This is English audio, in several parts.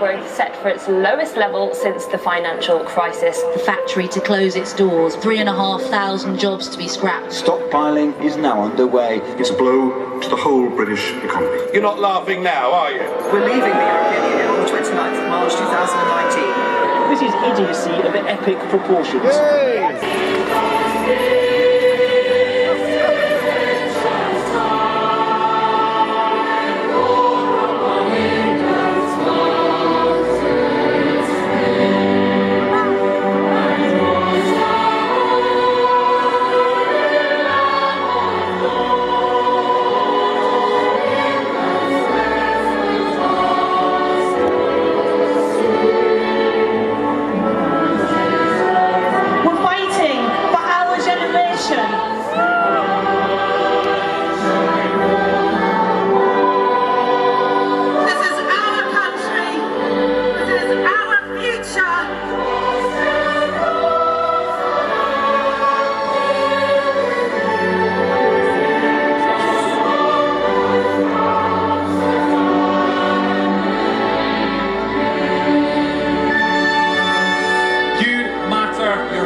growth set for its lowest level since the financial crisis. The factory to close its doors, 3,500 jobs to be scrapped. Stockpiling is now underway. It's a blow to the whole British economy. You're not laughing now, are you? We're leaving the European Union on the 29th of March 2019. This is idiocy of epic proportions.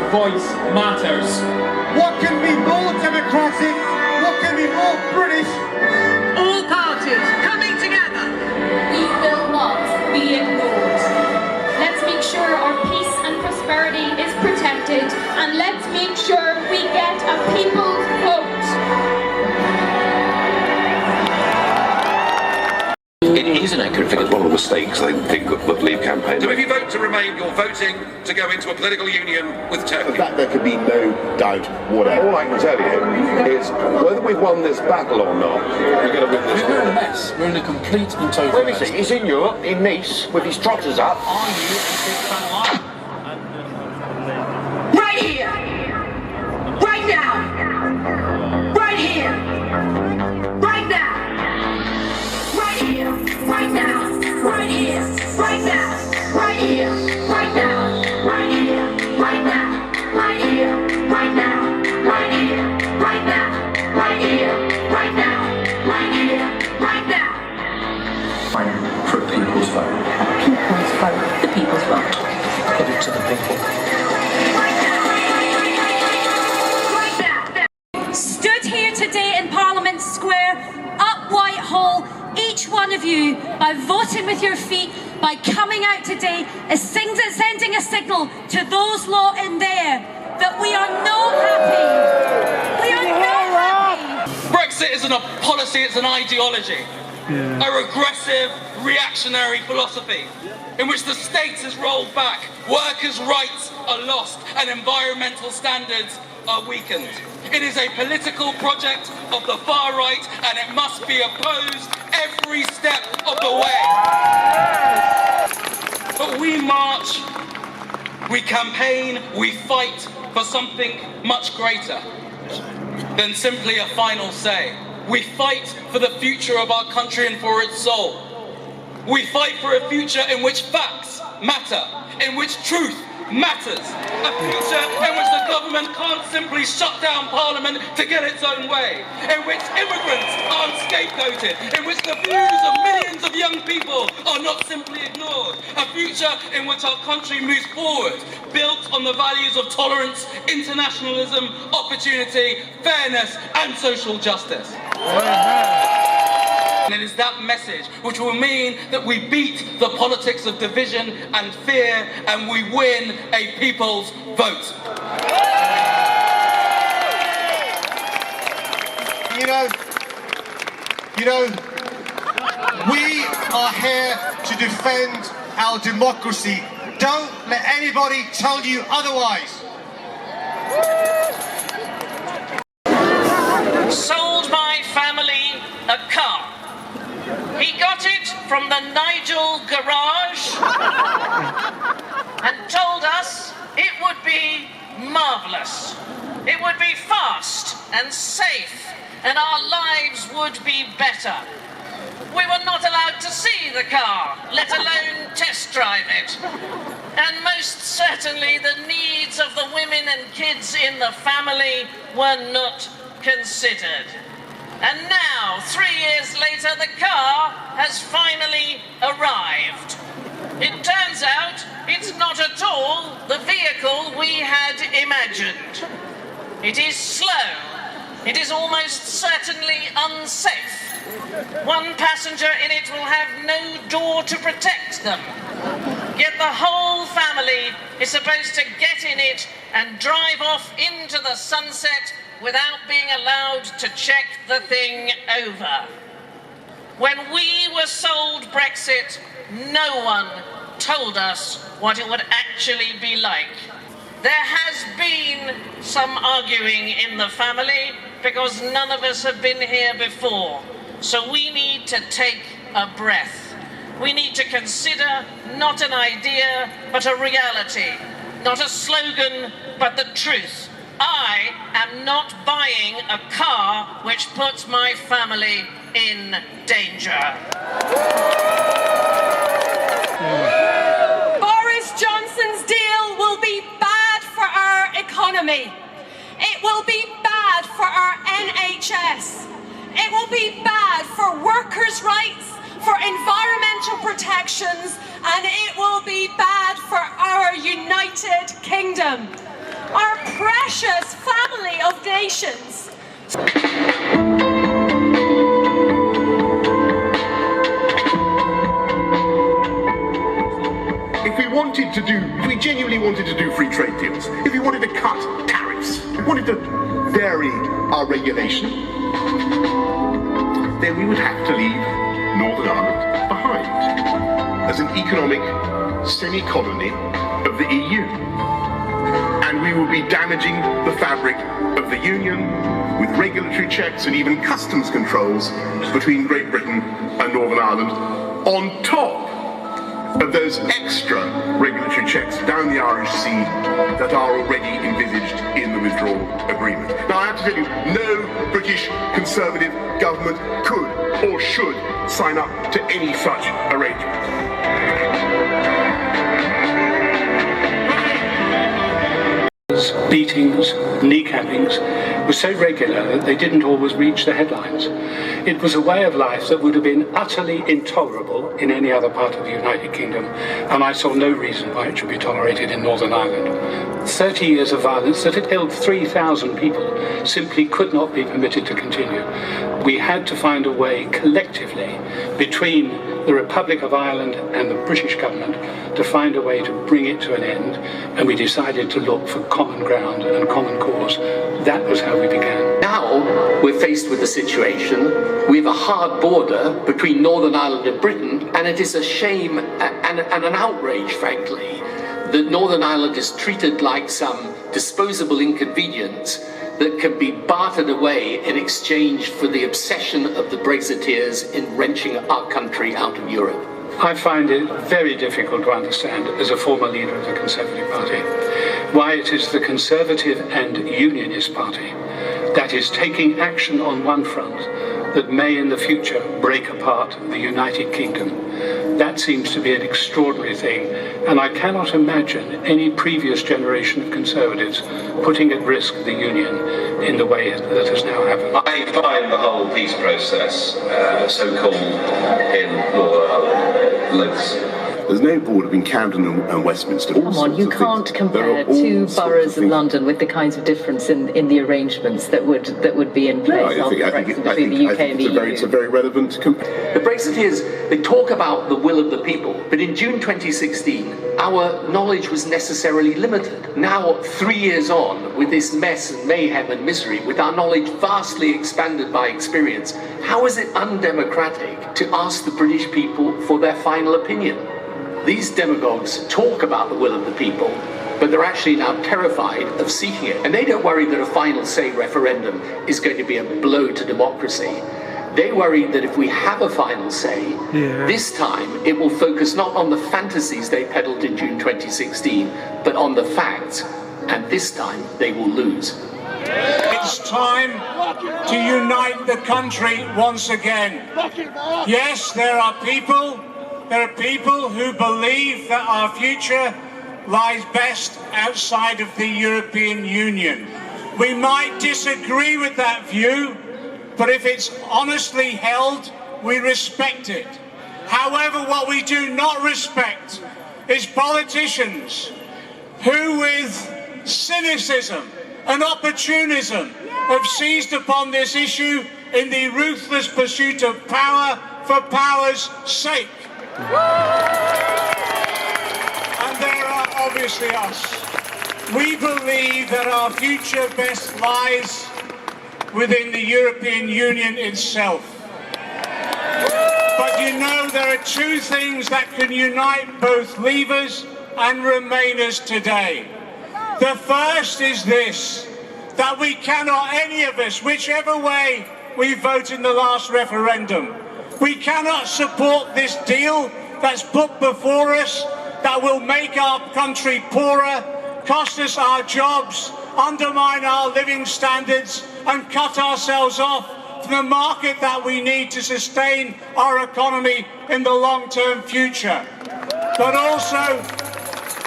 Voice matters. What can be more democratic? What can be more British? All parties coming together. We will not be ignored. Let's make sure our peace and prosperity is protected, and let's make sure we get a people's vote. It is an accurate figure. One of the mistakes I think of the Leave campaign. So if you vote to remain, you're voting to go into a political union with Turkey. That there could be no doubt whatever. All I can tell you is whether we've won this battle or not, we're going to win this. We're in a mess. We're in a complete and total Where mess. is he? He's in Europe, in Nice, with his trotters up. Are you a big fan liar? Right here. Right now. Right here. Right now. Right here. Right now. Right here. Right now. Right here. Right now. Right here. Right now. Right here. Right now. Right here. Right now. Right here. Right now. Right here. Right now. I'm for a people's vote. People's vote. The people's vote. Give it to the people. Stood here today in Parliament Square, up Whitehall, each one of you, by voting with your feet, by coming out today, is sending a signal to those lot in there that we are not happy. We are not happy. Brexit isn't a policy, it's an ideology. A regressive, reactionary philosophy in which the state is rolled back, workers' rights are lost, and environmental standards are weakened. It is a political project of the far right, and it must be opposed every step of the way. But we march, we campaign, we fight for something much greater than simply a final say. We fight for the future of our country and for its soul. We fight for a future in which facts matter, in which truth matters. A future in which the government can't simply shut down Parliament to get its own way. In which immigrants aren't scapegoated. In which the views of millions of young people are not simply ignored. A future in which our country moves forward, built on the values of tolerance, internationalism, opportunity, fairness, and social justice. And it is that message which will mean that we beat the politics of division and fear, and we win a people's vote. You know, we are here to defend our democracy. Don't let anybody tell you otherwise. Sold my family a car. He got it from the Nigel garage and told us it would be marvellous. It would be fast and safe, and our lives would be better. We were not allowed to see the car, let alone test drive it. And most certainly the needs of the women and kids in the family were not considered. And now, 3 years later, the car has finally arrived. It turns out it's not at all the vehicle we had imagined. It is slow. It is almost certainly unsafe. One passenger in it will have no door to protect them. Yet the whole family is supposed to get in it and drive off into the sunset without being allowed to check the thing over. When we were sold Brexit, no one told us what it would actually be like. There has been some arguing in the family because none of us have been here before. So we need to take a breath. We need to consider not an idea, but a reality. Not a slogan, but the truth. I am not buying a car which puts my family in danger. Boris Johnson's deal will be bad for our economy. It will be bad for our NHS. It will be bad for workers' rights, for environmental protections, and it will be bad for our United Kingdom, our precious family of nations. If we genuinely wanted to do free trade deals, if we wanted to cut tariffs, if we wanted to vary our regulation, then we would have to leave Northern Ireland behind as an economic semi-colony of the EU. And we will be damaging the fabric of the Union with regulatory checks and even customs controls between Great Britain and Northern Ireland on top of those extra regulatory checks down the Irish Sea that are already envisaged in the withdrawal agreement. Now I have to tell you, no British Conservative government could or should sign up to any such arrangement. Beatings, kneecappings were so regular that they didn't always reach the headlines. It was a way of life that would have been utterly intolerable in any other part of the United Kingdom, and I saw no reason why it should be tolerated in Northern Ireland. 30 years of violence that had killed 3,000 people simply could not be permitted to continue. We had to find a way collectively between the Republic of Ireland and the British government to find a way to bring it to an end, and we decided to look for common ground and common cause. That was how we began. Now we're faced with a situation. We have a hard border between Northern Ireland and Britain, and it is a shame and an outrage, frankly, that Northern Ireland is treated like some disposable inconvenience that can be bartered away in exchange for the obsession of the Brexiteers in wrenching our country out of Europe. I find it very difficult to understand, as a former leader of the Conservative Party, why it is the Conservative and Unionist Party that is taking action on one front that may in the future break apart the United Kingdom. That seems to be an extraordinary thing, and I cannot imagine any previous generation of Conservatives putting at risk the Union in the way that has now happened. I find the whole peace process, so-called in Northern Ireland, loathsome. There's no border between Camden and Westminster. Come on, you can't compare two boroughs of London with the kinds of difference in the arrangements that would be in place after Brexit between the UK and the EU. It's a very relevant The Brexiteers, they talk about the will of the people, but in June 2016, our knowledge was necessarily limited. Now, 3 years on, with this mess and mayhem and misery, with our knowledge vastly expanded by experience, how is it undemocratic to ask the British people for their final opinion? These demagogues talk about the will of the people, but they're actually now terrified of seeking it. And they don't worry that a final say referendum is going to be a blow to democracy. They worry that if we have a final say, this time it will focus not on the fantasies they peddled in June 2016, but on the facts. And this time they will lose. It's time to unite the country once again. Yes, there are people who believe that our future lies best outside of the European Union. We might disagree with that view, but if it's honestly held, we respect it. However, what we do not respect is politicians who, with cynicism and opportunism, have seized upon this issue in the ruthless pursuit of power for power's sake. And there are obviously us. We believe that our future best lies within the European Union itself. But you know, there are two things that can unite both leavers and remainers today. The first is this, that we cannot, any of us, whichever way we vote in the last referendum, we cannot support this deal that's put before us that will make our country poorer, cost us our jobs, undermine our living standards, and cut ourselves off from the market that we need to sustain our economy in the long-term future. But also,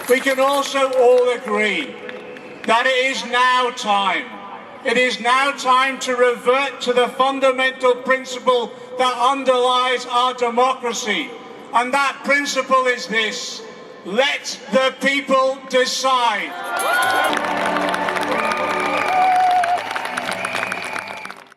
we can also all agree that it is now time. It is now time to revert to the fundamental principle that underlies our democracy. And that principle is this: let the people decide.